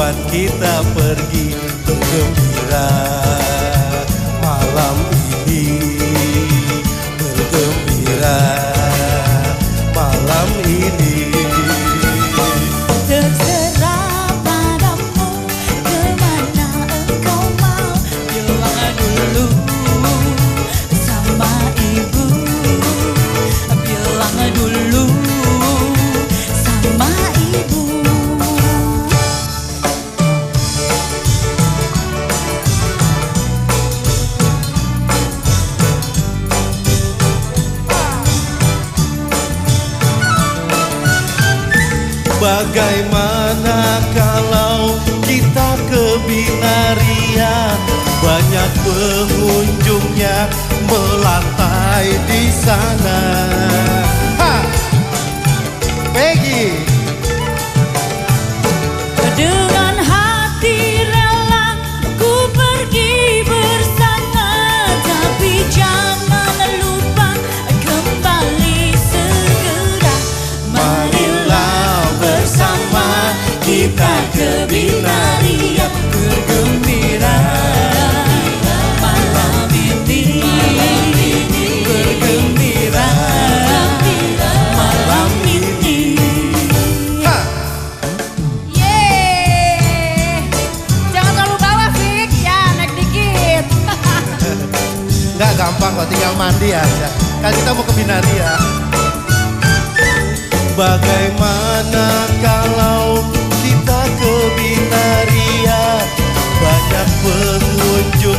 membuat kita pergi bergembira malam ini, bergembira malam ini. Terserah padamu kemana engkau mau, bilang dulu sama ibu, bilang dulu sama ibu. Bagaimana kalau kita ke Binaria, banyak pengunjungnya melantai di sana. Ha! Peggy. Dengan hati rela ku pergi bersama, tapi jangan lupa kembali segera. Marilah bersama kita ke Binaria, bergembira malam ini, bergembira malam ini. Ha! Yeay, jangan terlalu bawah Fik, ya naik dikit. Nggak gampang kok, tinggal mandi aja. Kan kita mau ke Binaria. Bagaimana kalau kita ke Binaria, banyak pengunjung